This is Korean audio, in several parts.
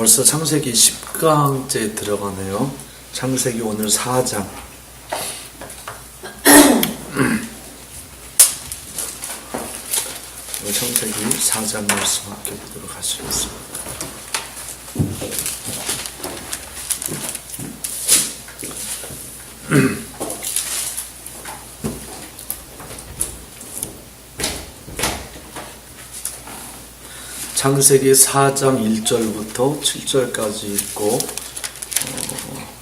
벌써 창세기 10강째 들어가네요. 창세기 오늘 4장. 창세기 4장 말씀 아껴보도록 하시겠습니다. 창세기 4장 1절부터 7절까지 읽고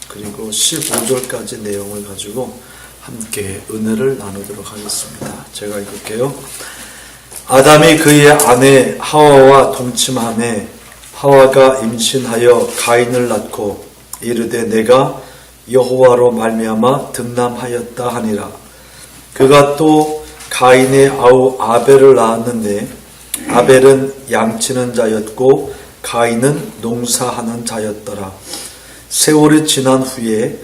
그리고 15절까지 내용을 가지고 함께 은혜를 나누도록 하겠습니다. 제가 읽을게요. 아담이 그의 아내 하와와 동침하매 하와가 임신하여 가인을 낳고 이르되 내가 여호와로 말미암아 득남하였다 하니라. 그가 또 가인의 아우 아벨을 낳았는데 아벨은 양치는 자였고 가인은 농사하는 자였더라. 세월이 지난 후에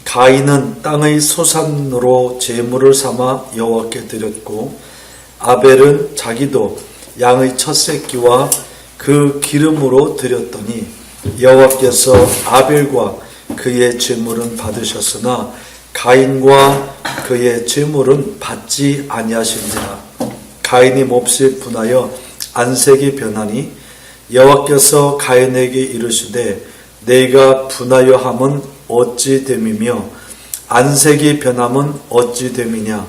가인은 땅의 소산으로 제물을 삼아 여호와께 드렸고 아벨은 자기도 양의 첫 새끼와 그 기름으로 드렸더니 여호와께서 아벨과 그의 제물은 받으셨으나 가인과 그의 제물은 받지 아니하신지라. 가인이 몹시 분하여 안색이 변하니 여호와께서 가인에게 이르시되 내가 분하여 함은 어찌 됨이며 안색이 변함은 어찌 됨이냐.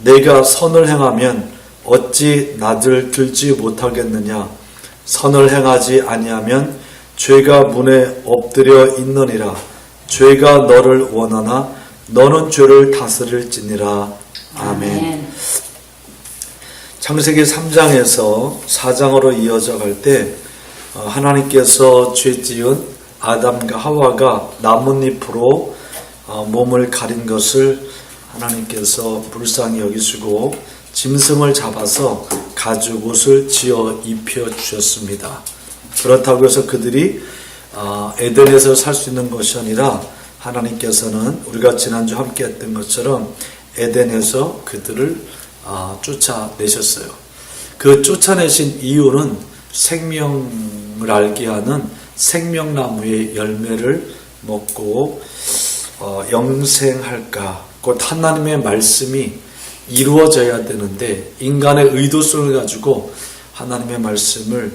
내가 선을 행하면 어찌 낯을 들지 못하겠느냐. 선을 행하지 아니하면 죄가 문에 엎드려 있느니라. 죄가 너를 원하나 너는 죄를 다스릴지니라. 아멘. 창세기 3장에서 4장으로 이어져 갈 때 하나님께서 죄 지은 아담과 하와가 나뭇잎으로 몸을 가린 것을 하나님께서 불쌍히 여기시고 짐승을 잡아서 가죽옷을 지어 입혀 주셨습니다. 그렇다고 해서 그들이 에덴에서 살 수 있는 것이 아니라 하나님께서는 우리가 지난주 함께 했던 것처럼 에덴에서 그들을 쫓아내셨어요. 그 쫓아내신 이유는 생명을 알게 하는 생명나무의 열매를 먹고 영생할까. 곧 하나님의 말씀이 이루어져야 되는데 인간의 의도성을 가지고 하나님의 말씀을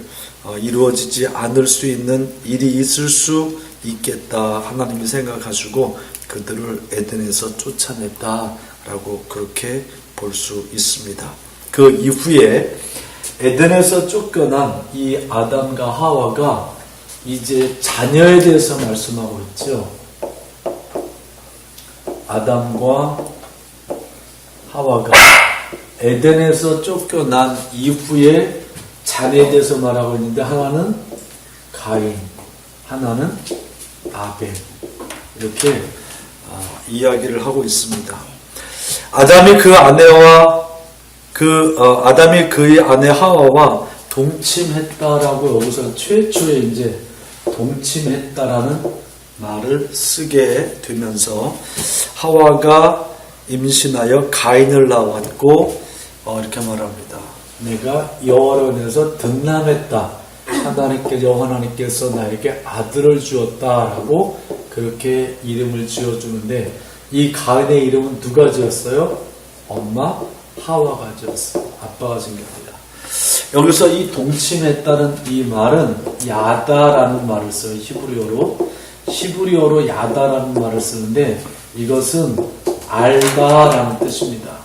이루어지지 않을 수 있는 일이 있을 수 있겠다. 하나님이 생각하시고 그들을 에덴에서 쫓아냈다라고 그렇게 볼 수 있습니다. 그 이후에 에덴에서 쫓겨난 이 아담과 하와가 이제 자녀에 대해서 말씀하고 있죠. 아담과 하와가 에덴에서 쫓겨난 이후에 자녀에 대해서 말하고 있는데 하나는 가인, 하나는 아벨 이렇게 이야기를 하고 있습니다. 아담이 그의 아내 하와와 동침했다라고 여기서 최초에 이제 동침했다라는 말을 쓰게 되면서 하와가 임신하여 가인을 낳았고 이렇게 말합니다. 내가 여호와로 인해서 득남했다. 하나님께서 나에게 아들을 주었다라고 그렇게 이름을 지어주는데 이 가인의 이름은 누가 지었어요? 엄마 하와가 지었어요. 아빠가 지은 게 아니라. 여기서 이 동침했다는 이 말은 야다라는 말을 써요. 히브리어로 야다라는 말을 쓰는데 이것은 알다라는 뜻입니다.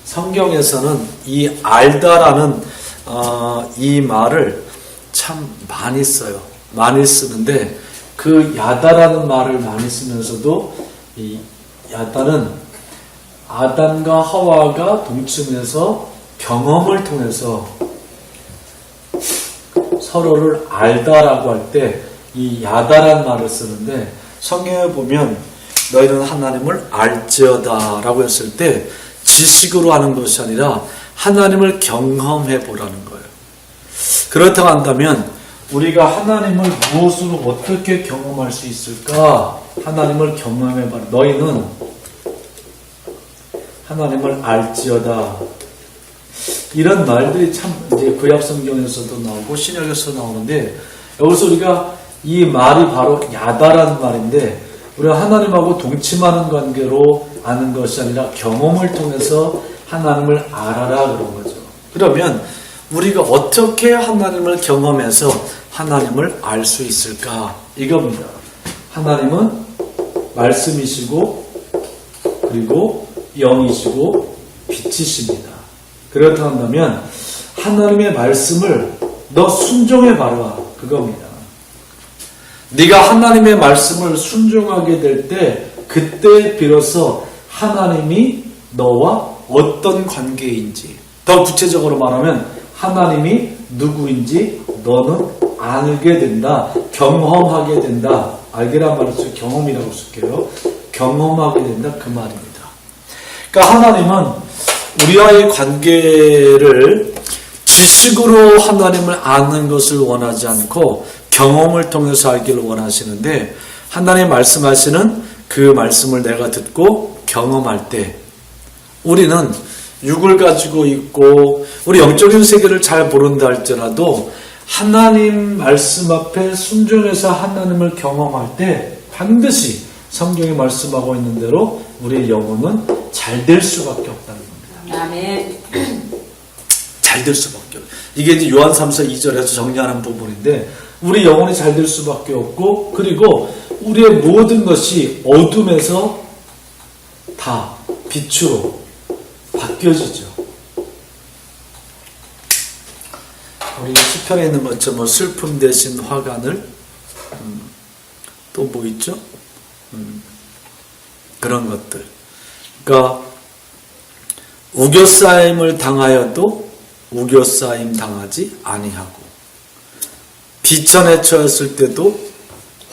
성경에서는 이 알다라는 이 말을 참 많이 써요. 많이 쓰는데 그 야다라는 말을 많이 쓰면서도 이 야다는 아담과 하와가 동침해서 경험을 통해서 서로를 알다라고 할 때 이 야다란 말을 쓰는데 성경에 보면 너희는 하나님을 알지어다 라고 했을 때 지식으로 하는 것이 아니라 하나님을 경험해 보라는 거예요. 그렇다고 한다면 우리가 하나님을 무엇으로 어떻게 경험할 수 있을까? 하나님을 경험해 봐라. 너희는 하나님을 알지어다. 이런 말들이 참 이제 구약 성경에서도 나오고 신약에서 나오는데 여기서 우리가 이 말이 바로 야다라는 말인데 우리가 하나님하고 동침하는 관계로 아는 것이 아니라 경험을 통해서 하나님을 알아라 그런 거죠. 그러면 우리가 어떻게 하나님을 경험해서 하나님을 알 수 있을까? 이겁니다. 하나님은 말씀이시고 그리고 영이시고 빛이십니다. 그렇다 한다면 하나님의 말씀을 너 순종해 봐라 그겁니다. 네가 하나님의 말씀을 순종하게 될 때 그때 비로소 하나님이 너와 어떤 관계인지, 더 구체적으로 말하면 하나님이 누구인지 너는 알게 된다, 경험하게 된다. 알게란 말을 쓰고 경험이라고 쓸게요. 경험하게 된다 그 말입니다. 그러니까 하나님은 우리와의 관계를 지식으로 하나님을 아는 것을 원하지 않고 경험을 통해서 알기를 원하시는데, 하나님 말씀하시는 그 말씀을 내가 듣고 경험할 때 우리는 육을 가지고 있고 우리 영적인 세계를 잘 모른다 할지라도 하나님 말씀 앞에 순종해서 하나님을 경험할 때 반드시 성경이 말씀하고 있는 대로 우리의 영혼은 잘 될 수밖에 없다는 겁니다. 아멘. 잘 될 수밖에 없어요. 이게 이제 요한 3서 2절에서 정리하는 부분인데 우리 영혼이 잘 될 수밖에 없고, 그리고 우리의 모든 것이 어둠에서 다 빛으로 바뀌어지죠. 우리 시편에 있는 것처럼 슬픔 대신 화관을 또 뭐 있죠? 그런 것들. 그러니까 우겨싸임을 당하여도 우겨싸임 당하지 아니하고, 비천에 처했을 때도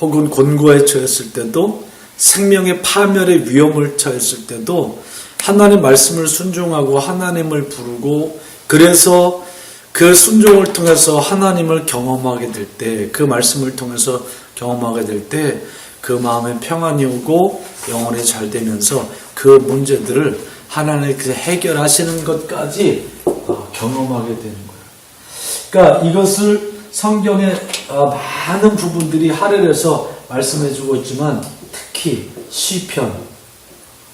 혹은 곤고에 처했을 때도 생명의 파멸의 위험을 처했을 때도 하나님 말씀을 순종하고 하나님을 부르고, 그래서 그 순종을 통해서 하나님을 경험하게 될 때, 그 말씀을 통해서 경험하게 될 때 그 마음에 평안이 오고 영혼이 잘 되면서 그 문제들을 하나님께서 해결하시는 것까지 경험하게 되는 거예요. 그러니까 이것을 성경의 많은 부분들이 할애해서 말씀해주고 있지만, 특히 시편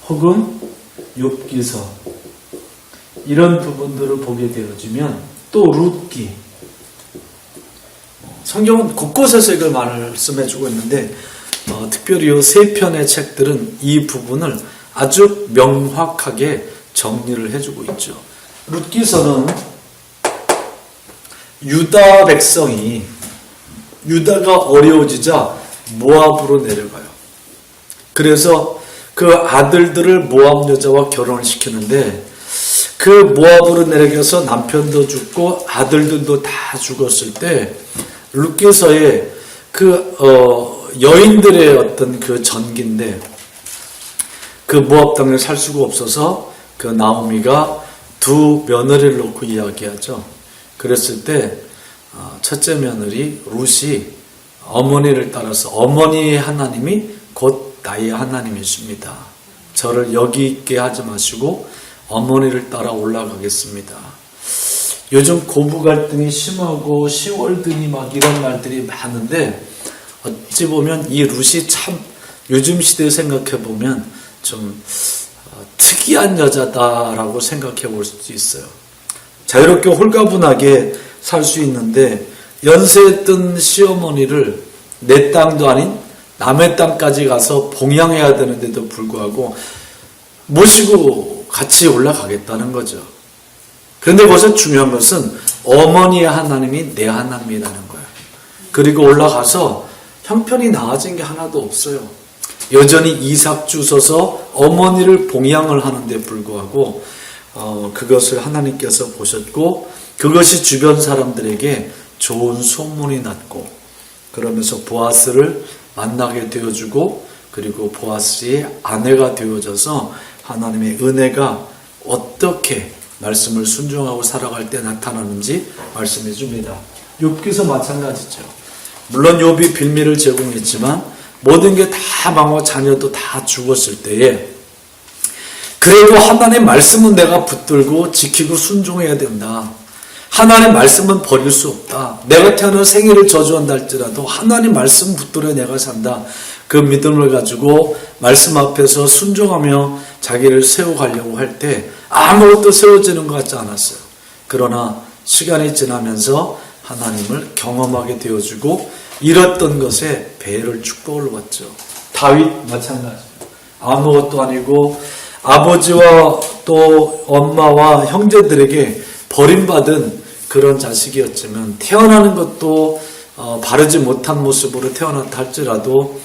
혹은 욥기서 이런 부분들을 보게 되어지면, 또 룻기, 성경은 곳곳에서 이걸 말씀해주고 있는데 특별히 이 세 편의 책들은 이 부분을 아주 명확하게 정리를 해주고 있죠. 룻기서는 유다 백성이, 유다가 어려워지자 모압으로 내려가요. 그래서 그 아들들을 모압 여자와 결혼을 시키는데, 그 모압으로 내려가서 남편도 죽고 아들들도 다 죽었을 때 룻기서의 그 여인들의 어떤 그 전기인데, 그 모압 땅에 살 수가 없어서 그 나오미가 두 며느리를 놓고 이야기하죠. 그랬을 때 첫째 며느리 룻이 어머니를 따라서, 어머니의 하나님이 곧 나의 하나님이십니다. 저를 여기 있게 하지 마시고 어머니를 따라 올라가겠습니다. 요즘 고부 갈등이 심하고 시월드니 막 이런 말들이 많은데, 어찌 보면 이 룻이 참 요즘 시대에 생각해 보면 좀 특이한 여자다라고 생각해 볼 수도 있어요. 자유롭게 홀가분하게 살 수 있는데, 연세에 뜬 시어머니를 내 땅도 아닌 남의 땅까지 가서 봉양해야 되는데도 불구하고 모시고 같이 올라가겠다는 거죠. 그런데 거기서 중요한 것은 어머니의 하나님이 내 하나님이라는 거예요. 그리고 올라가서 형편이 나아진 게 하나도 없어요. 여전히 이삭 주셔서 어머니를 봉양을 하는데 불구하고 그것을 하나님께서 보셨고, 그것이 주변 사람들에게 좋은 소문이 났고, 그러면서 보아스를 만나게 되어주고, 그리고 보아스의 아내가 되어져서 하나님의 은혜가 어떻게 말씀을 순종하고 살아갈 때 나타나는지 말씀해 줍니다. 욥기서 마찬가지죠. 물론 욥이 빌미를 제공했지만 모든 게 다 망하고 자녀도 다 죽었을 때에, 그래도 하나님의 말씀은 내가 붙들고 지키고 순종해야 된다. 하나님 말씀은 버릴 수 없다. 내가 태어나 생애를 저주한다 할지라도 하나님 말씀 붙들어 내가 산다. 그 믿음을 가지고 말씀 앞에서 순종하며 자기를 세워가려고 할 때 아무것도 세워지는 것 같지 않았어요. 그러나 시간이 지나면서 하나님을 경험하게 되어주고 잃었던 것에 배를 축복을 받죠. 다윗 마찬가지입니다. 아무것도 아니고 아버지와 또 엄마와 형제들에게 버림받은 그런 자식이었지만 태어나는 것도 바르지 못한 모습으로 태어났다 할지라도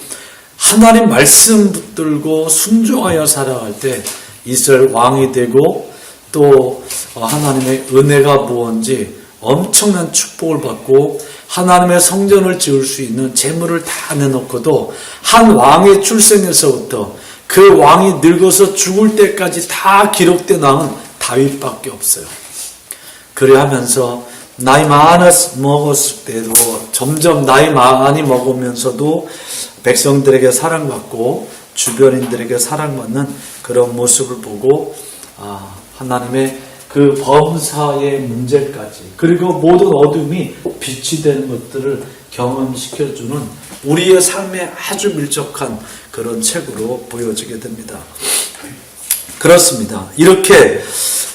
하나님 말씀 붙들고 순종하여 살아갈 때 이스라엘 왕이 되고 또 하나님의 은혜가 무언지 엄청난 축복을 받고 하나님의 성전을 지을 수 있는 재물을 다 내놓고도 한 왕의 출생에서부터 그 왕이 늙어서 죽을 때까지 다 기록된 왕은 다윗밖에 없어요. 그래 하면서 나이 먹었을 때도 점점 나이 많이 먹으면서도 백성들에게 사랑받고 주변인들에게 사랑받는 그런 모습을 보고 하나님의 그 범사의 문제까지 그리고 모든 어둠이 빛이 되는 것들을 경험시켜주는 우리의 삶에 아주 밀접한 그런 책으로 보여지게 됩니다. 그렇습니다. 이렇게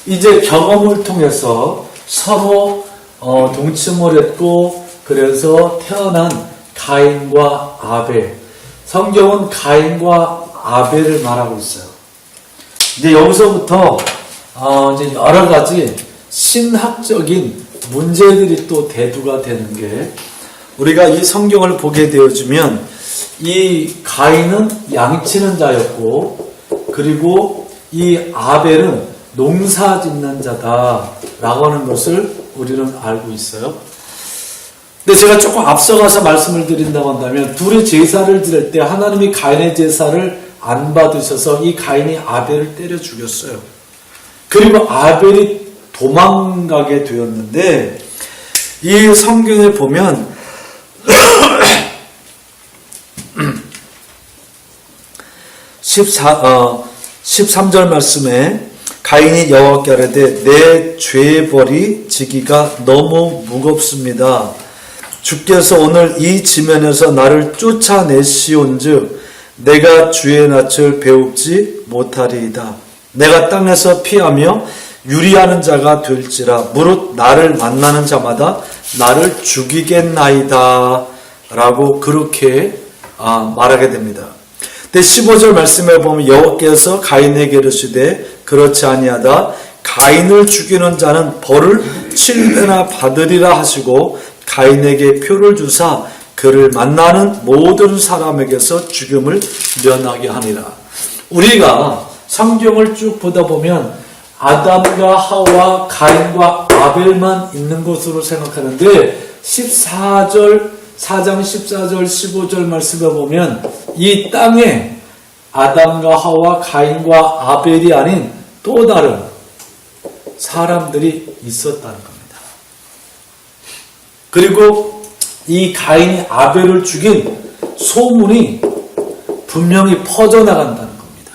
이제 경험을 통해서 서로 동침을 했고 그래서 태어난 가인과 아벨. 성경은 가인과 아벨을 말하고 있어요. 이제 여기서부터 이제 여러 가지 신학적인 문제들이 또 대두가 되는 게 우리가 이 성경을 보게 되어지면 이 가인은 양치는 자였고 그리고 이 아벨은 농사 짓는 자다라고 하는 것을 우리는 알고 있어요. 근데 제가 조금 앞서가서 말씀을 드린다고 한다면 둘이 제사를 드릴 때 하나님이 가인의 제사를 안 받으셔서 이 가인이 아벨을 때려 죽였어요. 그리고 아벨이 도망가게 되었는데 이 성경에 보면 13절 말씀에 가인이 여호와께 아뢰되 내 죄의 벌이 지기가 너무 무겁습니다. 주께서 오늘 이 지면에서 나를 쫓아내시온즉 내가 주의 낯을 배웁지 못하리이다. 내가 땅에서 피하며 유리하는 자가 될지라 무릇 나를 만나는 자마다 나를 죽이겠나이다 라고 그렇게 말하게 됩니다. 근데 15절 말씀에 보면 여호와께서 가인에게 이르시되 그렇지 아니하다. 가인을 죽이는 자는 벌을 7배나 받으리라 하시고 가인에게 표를 주사 그를 만나는 모든 사람에게서 죽음을 면하게 하니라. 우리가 성경을 쭉 보다 보면 아담과 하와, 가인과 아벨만 있는 것으로 생각하는데 4장 14절, 15절 말씀에 보면 이 땅에 아담과 하와, 가인과 아벨이 아닌 또 다른 사람들이 있었다는 겁니다. 그리고 이 가인이 아벨을 죽인 소문이 분명히 퍼져나간다는 겁니다.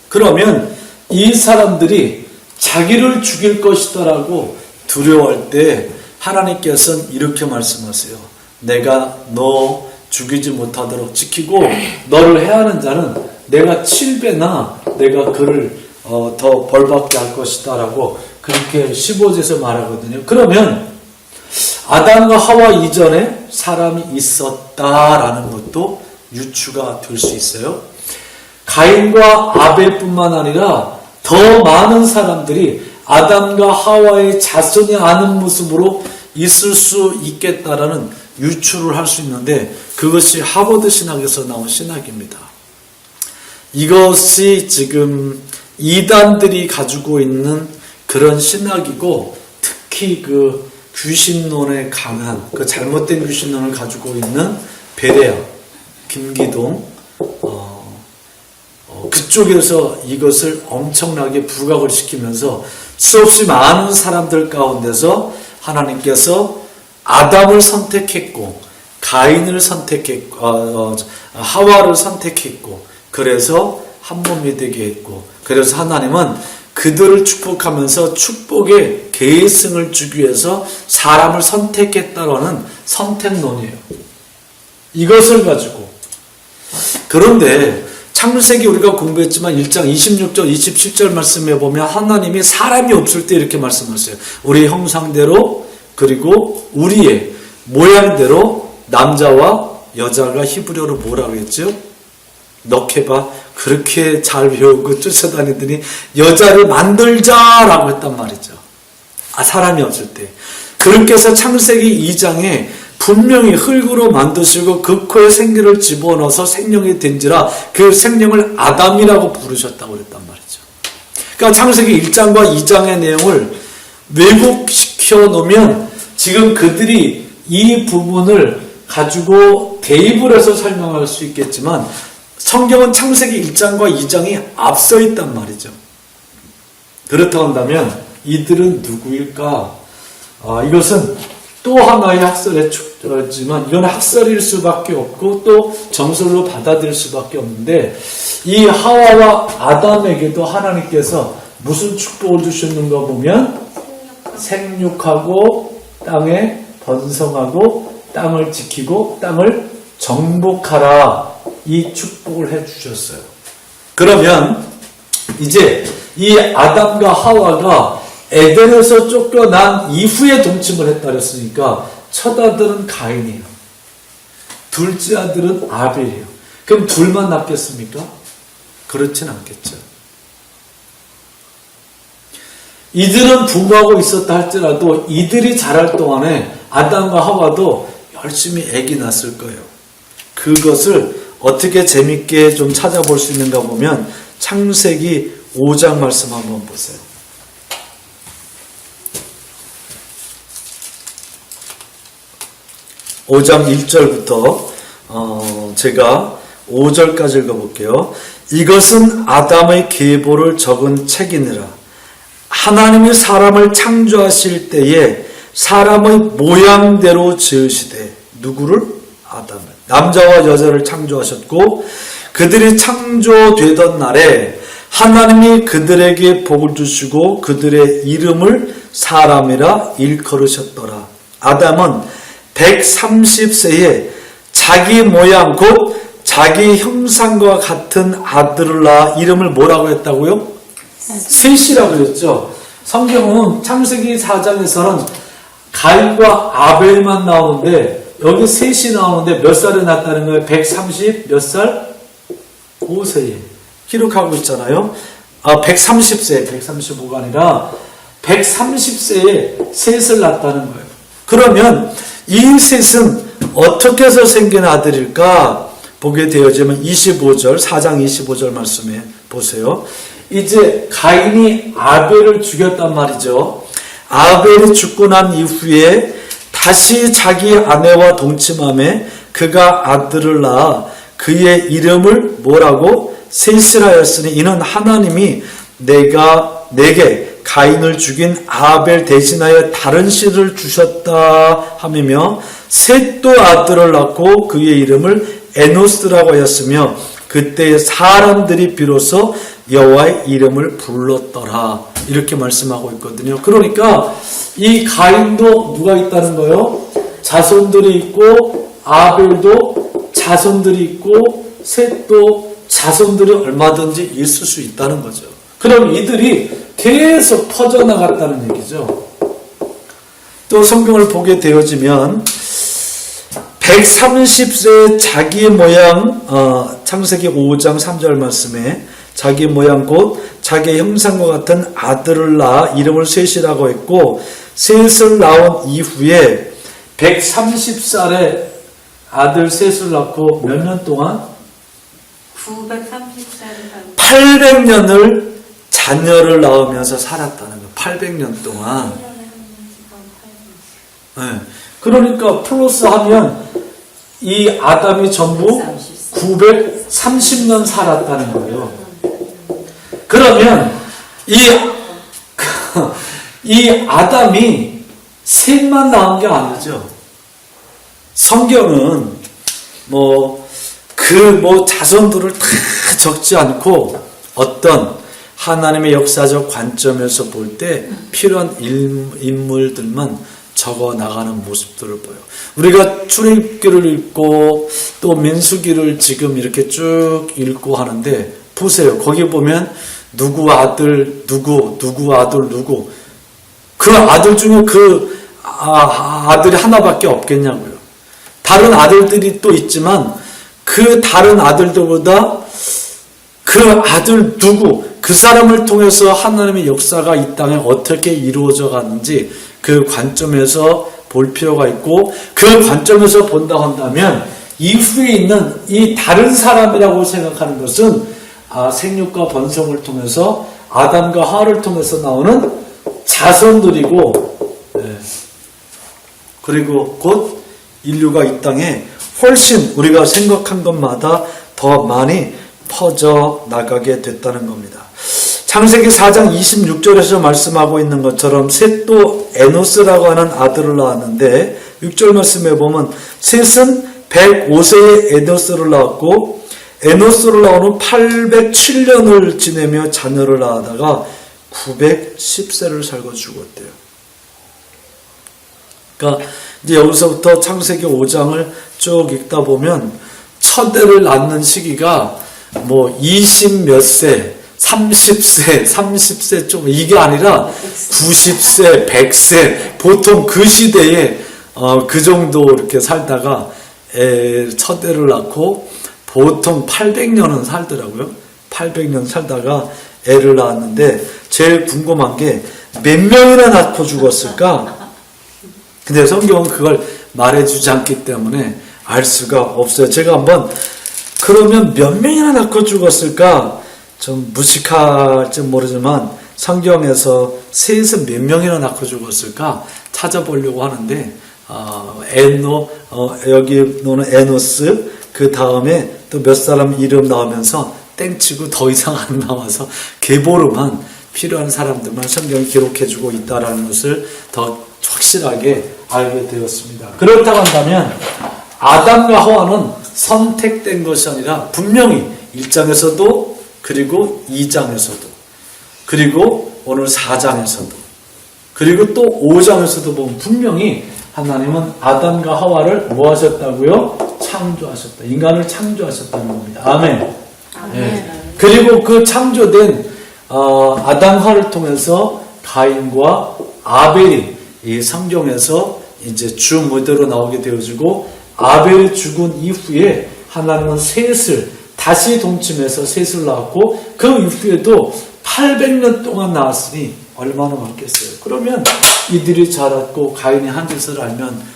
그러면 이 사람들이 자기를 죽일 것이다라고 두려워할 때 하나님께서는 이렇게 말씀하세요. 내가 너 죽이지 못하도록 지키고 너를 해하는 자는 내가 7배나 내가 그를 더 벌받게 할 것이다 라고 그렇게 15절에서 말하거든요. 그러면 아담과 하와 이전에 사람이 있었다라는 것도 유추가 될 수 있어요. 가인과 아벨뿐만 아니라 더 많은 사람들이 아담과 하와의 자손이 아는 모습으로 있을 수 있겠다라는 유추를 할 수 있는데 그것이 하버드 신학에서 나온 신학입니다. 이것이 지금 이단들이 가지고 있는 그런 신학이고 특히 그 귀신론에 강한 그 잘못된 귀신론을 가지고 있는 베레아, 김기동 그쪽에서 이것을 엄청나게 부각을 시키면서 수없이 많은 사람들 가운데서 하나님께서 아담을 선택했고 가인을 선택했고 하와를 선택했고 그래서 한 몸이 되게 했고 그래서 하나님은 그들을 축복하면서 축복의 계승을 주기 위해서 사람을 선택했다라는 선택론이에요. 이것을 가지고. 그런데 창세기 우리가 공부했지만 1장 26절 27절 말씀에 보면 하나님이 사람이 없을 때 이렇게 말씀하세요. 우리의 형상대로 그리고 우리의 모양대로 남자와 여자가 히브리어로 뭐라고 했죠? 너케바. 그렇게 잘 배우고 쫓아다니더니 여자를 만들자라고 했단 말이죠. 사람이 없을 때. 그렇게 해서 창세기 2장에 분명히 흙으로 만드시고 그 코에 생기를 집어넣어서 생명이 된지라 그 생명을 아담이라고 부르셨다고 그랬단 말이죠. 그러니까 창세기 1장과 2장의 내용을 왜곡시켜 놓으면 지금 그들이 이 부분을 가지고 대입을 해서 설명할 수 있겠지만 성경은 창세기 1장과 2장이 앞서 있단 말이죠. 그렇다고 한다면 이들은 누구일까? 이것은 또 하나의 학설의 축제지만 이건 학설일 수밖에 없고 또 정설로 받아들일 수밖에 없는데 이 하와와 아담에게도 하나님께서 무슨 축복을 주셨는가 보면 생육하고 땅에 번성하고 땅을 지키고 땅을 정복하라 이 축복을 해주셨어요. 그러면 이제 이 아담과 하와가 에덴에서 쫓겨난 이후에 동침을 했다 그랬으니까 첫 아들은 가인이에요. 둘째 아들은 아벨이에요. 그럼 둘만 낫겠습니까? 그렇진 않겠죠. 이들은 부모하고 있었다 할지라도 이들이 자랄 동안에 아담과 하와도 열심히 아기 낳았을 거예요. 그것을 어떻게 재밌게 좀 찾아볼 수 있는가 보면 창세기 5장 말씀 한번 보세요. 5장 1절부터 제가 5절까지 읽어볼게요. 이것은 아담의 계보를 적은 책이니라. 하나님이 사람을 창조하실 때에 사람의 모양대로 지으시되 누구를? 아담을. 남자와 여자를 창조하셨고 그들이 창조되던 날에 하나님이 그들에게 복을 주시고 그들의 이름을 사람이라 일컬으셨더라. 아담은 130세에 자기 모양 곧 자기 형상과 같은 아들을 낳아 이름을 뭐라고 했다고요? 셋이라고 했죠. 성경은 창세기 4장에서는 가인과 아벨만 나오는데 여기 셋이 나오는데 몇 살에 낳았다는 거예요? 130 몇 살? 5세에 기록하고 있잖아요. 130세 135가 아니라 130세에 셋을 낳았다는 거예요. 그러면 이 셋은 어떻게 해서 생긴 아들일까? 보게 되어지면 25절 4장 25절 말씀에 보세요. 이제 가인이 아벨을 죽였단 말이죠. 아벨이 죽고 난 이후에 다시 자기 아내와 동침함에 그가 아들을 낳아 그의 이름을 뭐라고? 셋이라 하였으니 이는 하나님이 내게 가인을 죽인 아벨 대신하여 다른 씨를 주셨다 하며 셋도 아들을 낳고 그의 이름을 에노스라고 하였으며 그때 사람들이 비로소 여호와의 이름을 불렀더라 이렇게 말씀하고 있거든요. 그러니까 이 가인도 누가 있다는 거예요? 자손들이 있고 아벨도 자손들이 있고 셋도 자손들이 얼마든지 있을 수 있다는 거죠. 그럼 이들이 계속 퍼져나갔다는 얘기죠. 또 성경을 보게 되어지면 130세 자기 모양 창세기 5장 3절 말씀에 자기 모양 곧 자기 형상과 같은 아들을 낳아 이름을 셋이라고 했고 셋을 낳은 이후에 130살에 아들 셋을 낳고 몇 년 동안? 930살 800년을 자녀를 낳으면서 살았다는 거예요. 800년 동안. 네. 그러니까 플러스 하면 이 아담이 전부 930년 살았다는 거예요. 그러면 이 아담이 셋만 낳은 게 아니죠. 성경은 자손들을 다 적지 않고 어떤 하나님의 역사적 관점에서 볼 때 필요한 인물들만 적어 나가는 모습들을 보여. 우리가 출애굽기를 읽고 또 민수기를 지금 이렇게 쭉 읽고 하는데 보세요. 거기 보면 누구 아들 누구 아들 누구, 그 아들 중에 그 아들이 하나밖에 없겠냐고요. 다른 아들들이 또 있지만 그 다른 아들들보다 그 아들 누구, 그 사람을 통해서 하나님의 역사가 이 땅에 어떻게 이루어져 가는지 그 관점에서 볼 필요가 있고, 그 관점에서 본다 한다면 이후에 있는 이 다른 사람이라고 생각하는 것은 생육과 번성을 통해서 아담과 하와를 통해서 나오는 자손들이고, 그리고 곧 인류가 이 땅에 훨씬 우리가 생각한 것마다 더 많이 퍼져 나가게 됐다는 겁니다. 창세기 4장 26절에서 말씀하고 있는 것처럼 셋도 에노스라고 하는 아들을 낳았는데, 6절 말씀에 보면 셋은 105세에 에노스를 낳았고 에노스를 낳은 후 807년을 지내며 자녀를 낳다가 910세를 살고 죽었대요. 그러니까 이제 여기서부터 창세기 5장을 쭉 읽다 보면 첫 애를 낳는 시기가 뭐 20 몇 세, 30세 좀 이게 아니라 90세, 100세, 보통 그 시대에 그 정도 이렇게 살다가 첫 애를 낳고 보통 800년은 살더라고요. 800년 살다가 애를 낳았는데 제일 궁금한 게 몇 명이나 낳고 죽었을까? 근데 성경은 그걸 말해주지 않기 때문에 알 수가 없어요. 제가 한번 그러면 몇 명이나 낳고 죽었을까? 좀 무식할지 모르지만 성경에서 셋은 몇 명이나 낳고 죽었을까 찾아보려고 하는데 여기 노는 에노스, 그 다음에 또 몇 사람 이름 나오면서 땡치고 더 이상 안 나와서 계보로만 필요한 사람들만 성경이 기록해주고 있다는 것을 더 확실하게 알게 되었습니다. 그렇다고 한다면 아담과 하와는 선택된 것이 아니라 분명히 1장에서도 그리고 2장에서도 그리고 오늘 4장에서도 그리고 또 5장에서도 보면 분명히 하나님은 아담과 하와를 뭐 하셨다고요? 창조하셨다. 인간을 창조하셨다는 겁니다. 아멘. 네. 그리고 그 창조된 아담 하와를 통해서 가인과 아벨이 이 성경에서 이제 주 무대로 나오게 되어지고, 아벨이 죽은 이후에 하나님은 셋을 다시 동침해서 셋을 낳았고, 그 이후에도 800년 동안 낳았으니 얼마나 많겠어요. 그러면 이들이 자랐고 가인이 한 짓을 알면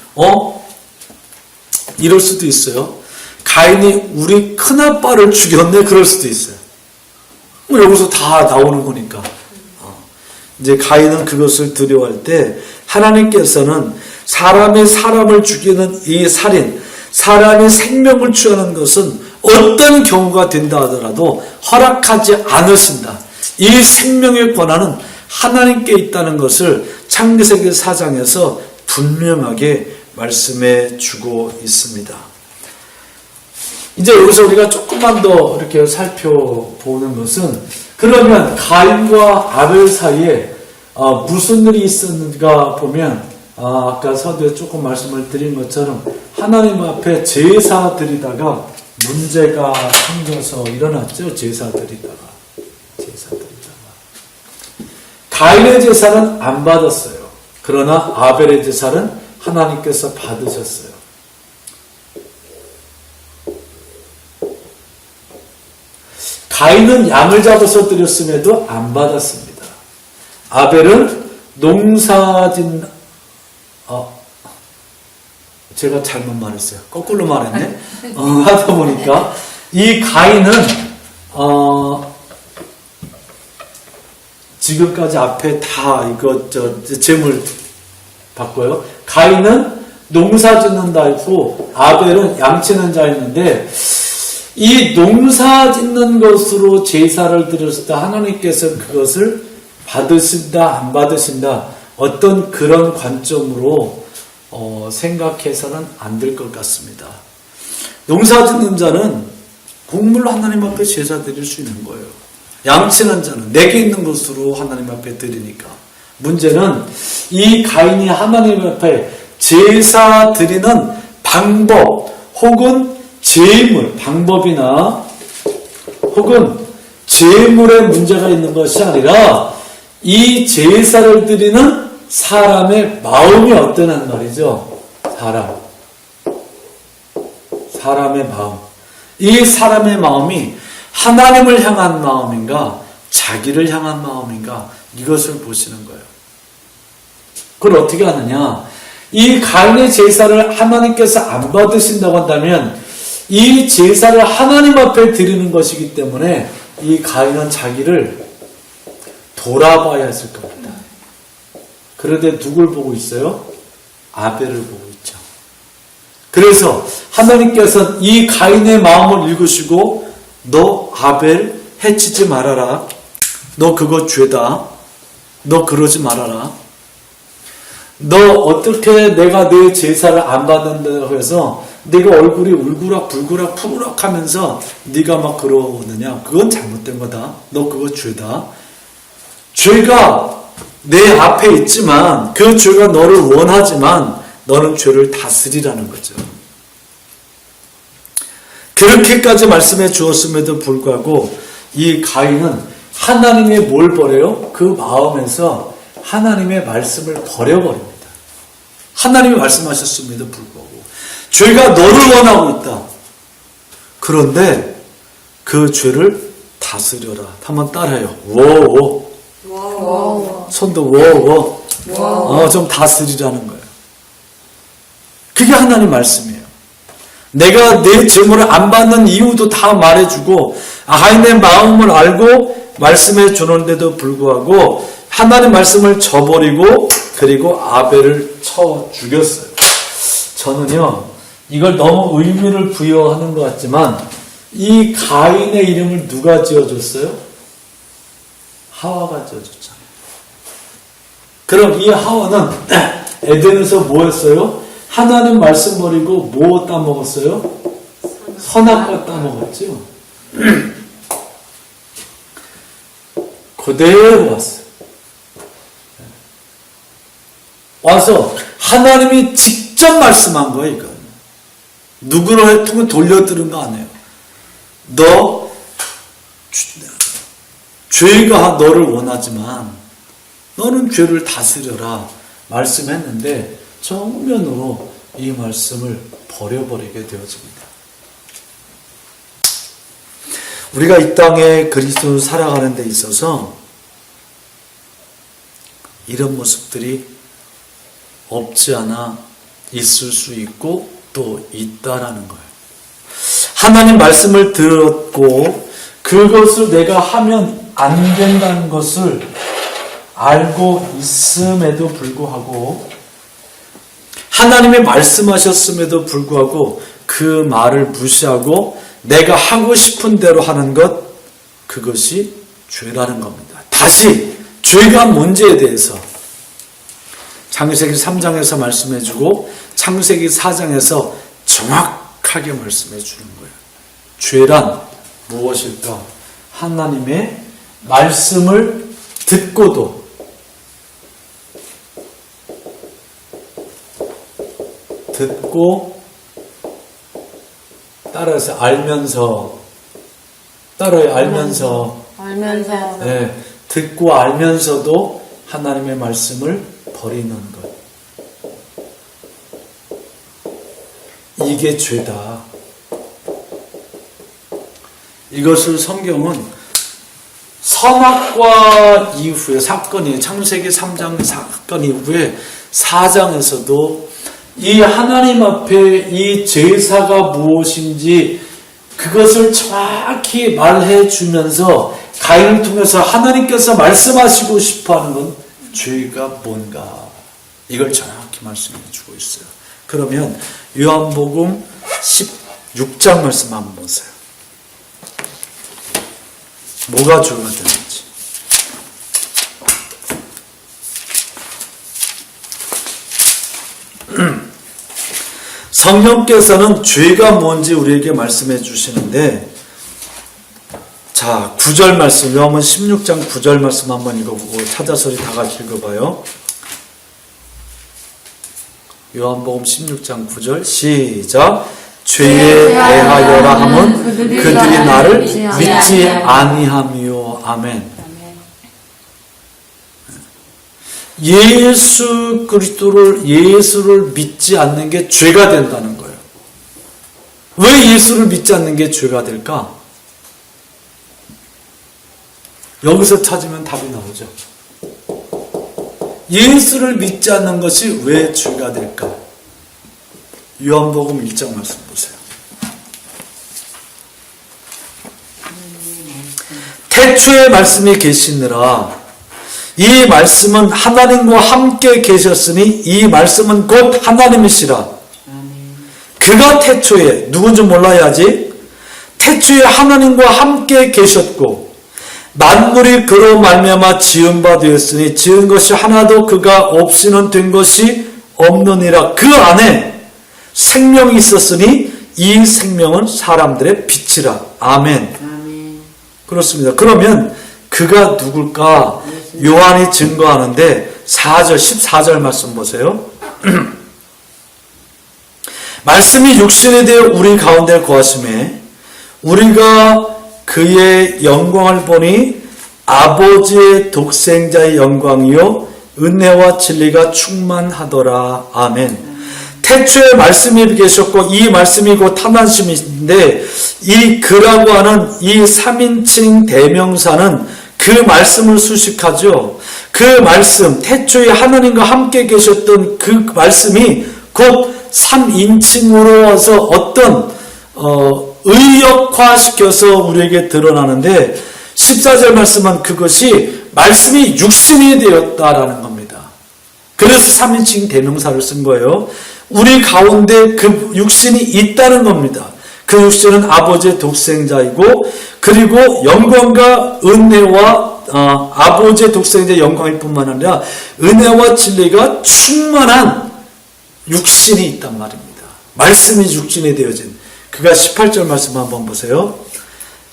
이럴 수도 있어요. 가인이 우리 큰아빠를 죽였네, 그럴 수도 있어요. 뭐 여기서 다 나오는 거니까. 이제 가인은 그것을 두려워할 때 하나님께서는 사람이 사람을 죽이는 이 살인, 사람이 생명을 취하는 것은 어떤 경우가 된다 하더라도 허락하지 않으신다. 이 생명의 권한은 하나님께 있다는 것을 창세기 4장에서 분명하게 말씀해 주고 있습니다. 이제 여기서 우리가 조금만 더 이렇게 살펴보는 것은, 그러면 가인과 아벨 사이에 무슨 일이 있었는가 보면, 아까 서두에 조금 말씀을 드린 것처럼 하나님 앞에 제사 드리다가 문제가 생겨서 일어났죠. 제사 드리다가 가인의 제사는 안 받았어요. 그러나 아벨의 제사는 하나님께서 받으셨어요. 가인은 양을 잡아서 드렸음에도 안 받았습니다. 아벨은 제가 잘못 말했어요. 거꾸로 말했네. 하다 보니까 이 가인은 지금까지 앞에 다 재물 바꿔요. 가인은 농사 짓는 자였고 아벨은 양치는 자였는데, 이 농사 짓는 것으로 제사를 드렸을 때 하나님께서 그것을 받으신다 안 받으신다, 어떤 그런 관점으로 생각해서는 안 될 것 같습니다. 농사 짓는 자는 곡물로 하나님 앞에 제사 드릴 수 있는 거예요. 양치는 자는 내게 있는 것으로 하나님 앞에 드리니까. 문제는 이 가인이 하나님 앞에 제사 드리는 방법 혹은 제물, 방법이나 혹은 제물에 문제가 있는 것이 아니라 이 제사를 드리는 사람의 마음이 어떠냐는 말이죠. 사람의 마음. 이 사람의 마음이 하나님을 향한 마음인가 자기를 향한 마음인가 이것을 보시는 거예요. 그걸 어떻게 하느냐. 이 가인의 제사를 하나님께서 안 받으신다고 한다면 이 제사를 하나님 앞에 드리는 것이기 때문에 이 가인은 자기를 돌아봐야 했을 겁니다. 그런데 누굴 보고 있어요? 아벨을 보고 있죠. 그래서 하나님께서 이 가인의 마음을 읽으시고 너 아벨 해치지 말아라. 너 그거 죄다. 너 그러지 말아라. 너 어떻게 내가 내 제사를 안 받는다고 해서 네가 얼굴이 울그락불그락 푸르락 하면서 네가 막 그러느냐. 그건 잘못된 거다. 너 그거 죄다. 죄가 내 앞에 있지만 그 죄가 너를 원하지만 너는 죄를 다스리라는 거죠. 그렇게까지 말씀해 주었음에도 불구하고 이 가인은 하나님의 뭘 버려요? 그 마음에서 하나님의 말씀을 버려버립니다. 하나님이 말씀하셨음에도 불구하고 죄가 너를 원하고 있다. 그런데 그 죄를 다스려라. 한번 따라해요. 워워. 손도 워워. 좀 다스리라는 거예요. 그게 하나님 말씀이에요. 내가 내 제물을 안 받는 이유도 다 말해주고 가인의 마음을 알고 말씀해 주는데도 불구하고 하나님 말씀을 저버리고 그리고 아벨을 쳐 죽였어요. 저는요 이걸 너무 의미를 부여하는 것 같지만 이 가인의 이름을 누가 지어줬어요? 하와가 지어줬잖아요. 그럼 이 하와는 에덴에서 뭐였어요? 하나님 말씀 버리고 뭐 따먹었어요? 선악과 따먹었죠. 그대로 왔어요. 와서 하나님이 직접 말씀한 거예요. 이건 누구를 통해 돌려들은 거 아니에요. 너 죄가 너를 원하지만 너는 죄를 다스려라 말씀했는데 정면으로 이 말씀을 버려버리게 되어집니다. 우리가 이 땅에 그리스도를 살아가는 데 있어서 이런 모습들이 없지 않아 있을 수 있고 또 있다라는 거예요. 하나님 말씀을 들었고 그것을 내가 하면 안 된다는 것을 알고 있음에도 불구하고 하나님이 말씀하셨음에도 불구하고 그 말을 무시하고 내가 하고 싶은 대로 하는 것, 그것이 죄라는 겁니다. 다시 죄가 뭔지에 대해서 창세기 3장에서 말씀해주고 창세기 4장에서 정확하게 말씀해 주는 거예요. 죄란 무엇일까? 하나님의 말씀을 듣고도 듣고 따라서 알면서 따라요. 알면서 네, 듣고 알면서도 하나님의 말씀을 버리는 것. 이게 죄다. 이것을 성경은 선악과 이후에 사건이 창세기 3장 사건 이후에 4장에서도 이 하나님 앞에 이 제사가 무엇인지 그것을 정확히 말해 주면서 가인을 통해서 하나님께서 말씀하시고 싶어하는 건 죄가 뭔가 이걸 정확히 말씀해 주고 있어요. 그러면 요한복음 16장 말씀 한번 보세요. 뭐가 죄가 되는지. 성령께서는 죄가 뭔지 우리에게 말씀해 주시는데, 자, 자, 9절 말씀, 요한복음 16장 9절 말씀 한번 읽어보고 찾아서 다 같이 읽어봐요. 요한복음 16장 9절 시작. 죄에 대하여라 함은 그들이 나를 믿지 아니함이요. 아멘. 예수 그리스도를, 예수를 믿지 않는 게 죄가 된다는 거예요. 왜 예수를 믿지 않는 게 죄가 될까? 여기서 찾으면 답이 나오죠. 예수를 믿지 않는 것이 왜 죄가 될까? 요한복음 1장 말씀 보세요. 태초에 말씀이 계시느라 이 말씀은 하나님과 함께 계셨으니 이 말씀은 곧 하나님이시라. 그가 태초에 누군지 몰라야지. 태초에 하나님과 함께 계셨고 만물이 그로 말미암아 지은 바 되었으니 지은 것이 하나도 그가 없이는 된 것이 없느니라. 그 안에 생명이 있었으니 이 생명은 사람들의 빛이라. 아멘. 그렇습니다. 그러면 그가 누굴까? 요한이 증거하는데 4절 14절 말씀 보세요. 말씀이 육신에 되어 우리 가운데 거하심에 우리가 그의 영광을 보니 아버지의 독생자의 영광이요 은혜와 진리가 충만하더라. 아멘. 태초에 말씀이 계셨고 이 말씀이 곧 하나님이신데 이 그라고 하는 이 3인칭 대명사는 그 말씀을 수식하죠. 그 말씀, 태초에 하나님과 함께 계셨던 그 말씀이 곧 3인칭으로 와서 어떤 의역화시켜서 우리에게 드러나는데 14절 말씀은 그것이 말씀이 육신이 되었다라는 겁니다. 그래서 3인칭 대명사를 쓴 거예요. 우리 가운데 그 육신이 있다는 겁니다. 그 육신은 아버지의 독생자이고 그리고 영광과 은혜와 아버지의 독생자의 영광일 뿐만 아니라 은혜와 진리가 충만한 육신이 있단 말입니다. 말씀이 육신이 되어진 그가 18절 말씀 한번 보세요.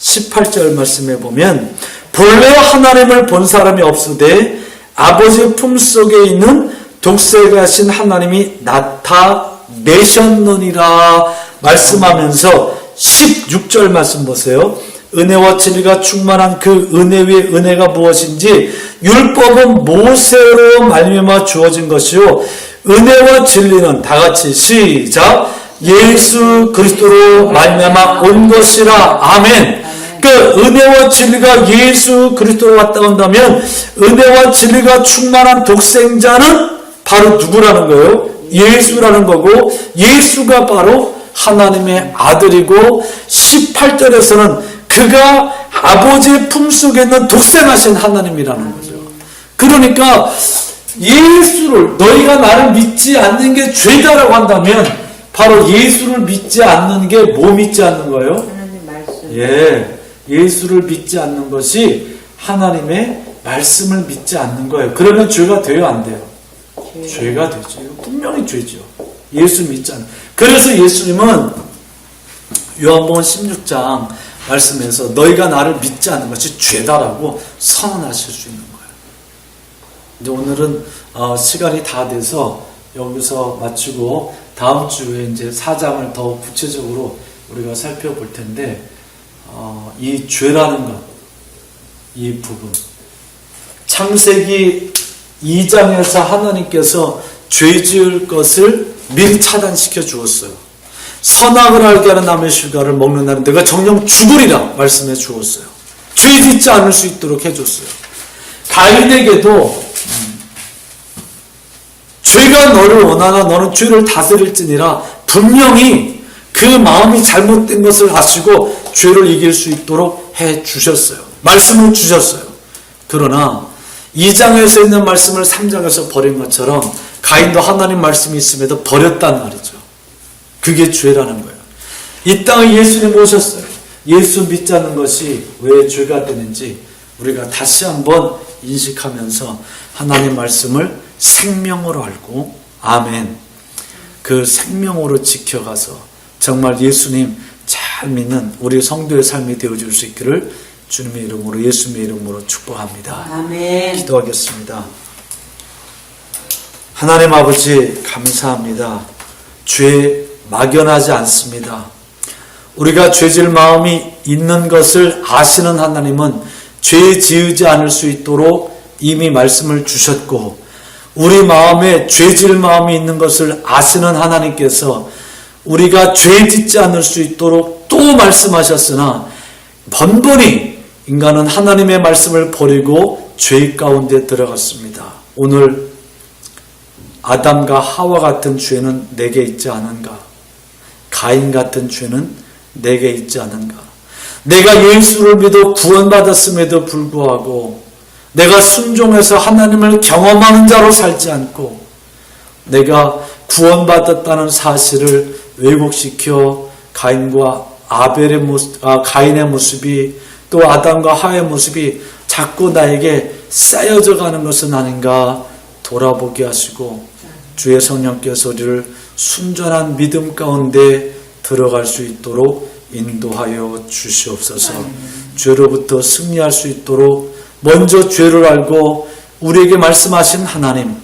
18절 말씀에 보면 본래 하나님을 본 사람이 없으되 아버지의 품속에 있는 독생자신 하나님이 나타내셨느니라 말씀하면서 16절 말씀 보세요. 은혜와 진리가 충만한 그 은혜 위에 은혜가 무엇인지 율법은 모세로 말미암아 주어진 것이요 은혜와 진리는 다 같이 시작 예수 그리스도로 말미암아 온 것이라. 아멘. 그 은혜와 진리가 예수 그리스도로 왔다 온다면 은혜와 진리가 충만한 독생자는 바로 누구라는 거예요? 예수라는 거고 예수가 바로 하나님의 아들이고 18절에서는 그가 아버지의 품속에 있는 독생하신 하나님이라는 거죠. 그러니까 예수를 너희가 나를 믿지 않는 게 죄다라고 한다면 바로 예수를 믿지 않는 게 뭐 믿지 않는 거예요? 하나님 말씀. 예, 예수를 믿지 않는 것이 하나님의 말씀을 믿지 않는 거예요. 그러면 죄가 돼요, 안 돼요? 죄가 되죠. 분명히 죄죠. 예수 믿지 않는. 그래서 예수님은 요한복음 16장 말씀에서 너희가 나를 믿지 않는 것이 죄다라고 선언하실 수 있는 거예요. 이제 오늘은 시간이 다 돼서 여기서 마치고 다음 주에 이제 4장을 더 구체적으로 우리가 살펴볼 텐데 이 죄라는 것, 이 부분 창세기 2장에서 하나님께서 죄 지을 것을 미리 차단시켜 주었어요. 선악을 알게 하는 나무의 실과를 먹는 날은 내가 정령 죽으리라 말씀해 주었어요. 죄 짓지 않을 수 있도록 해줬어요. 가인에게도 죄가 너를 원하나 너는 죄를 다스릴지니라 분명히 그 마음이 잘못된 것을 아시고 죄를 이길 수 있도록 해 주셨어요. 말씀을 주셨어요. 그러나 2장에서 있는 말씀을 3장에서 버린 것처럼 가인도 하나님 말씀이 있음에도 버렸단 말이죠. 그게 죄라는 거예요. 이 땅에 예수님 오셨어요. 예수 믿지 않는 것이 왜 죄가 되는지 우리가 다시 한번 인식하면서 하나님 말씀을 생명으로 알고 아멘 그 생명으로 지켜가서 정말 예수님 잘 믿는 우리 성도의 삶이 되어줄 수 있기를 주님의 이름으로, 예수님의 이름으로 축복합니다. 아멘. 기도하겠습니다. 하나님 아버지 감사합니다. 죄 막연하지 않습니다. 우리가 죄질 마음이 있는 것을 아시는 하나님은 죄 지으지 않을 수 있도록 이미 말씀을 주셨고, 우리 마음에 죄질 마음이 있는 것을 아시는 하나님께서 우리가 죄 짓지 않을 수 있도록 또 말씀하셨으나 번번이 인간은 하나님의 말씀을 버리고 죄 가운데 들어갔습니다. 오늘 아담과 하와 같은 죄는 내게 있지 않은가? 가인 같은 죄는 내게 있지 않은가? 내가 예수를 믿어 구원받았음에도 불구하고 내가 순종해서 하나님을 경험하는 자로 살지 않고 내가 구원받았다는 사실을 왜곡시켜 가인과 가인의 모습이 또 아담과 하와의 모습이 자꾸 나에게 쌓여져 가는 것은 아닌가 돌아보게 하시고 주의 성령께서 우리를 순전한 믿음 가운데 들어갈 수 있도록 인도하여 주시옵소서. 죄로부터 승리할 수 있도록 먼저 죄를 알고 우리에게 말씀하신 하나님,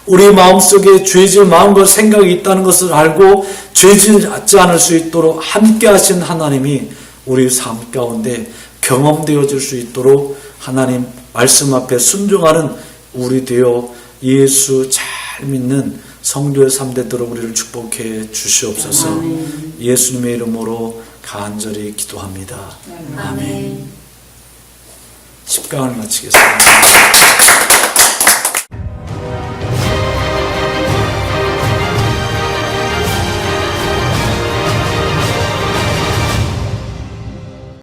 우리 마음속에 죄질 마음과 생각이 있다는 것을 알고 죄짓지 않을 수 있도록 함께 하신 하나님이 우리 삶 가운데 경험되어질 수 있도록 하나님 말씀 앞에 순종하는 우리 되어 예수 잘 믿는 성도의 삶 되도록 우리를 축복해 주시옵소서. 예수님의 이름으로 간절히 기도합니다. 아멘. 10강을 마치겠습니다.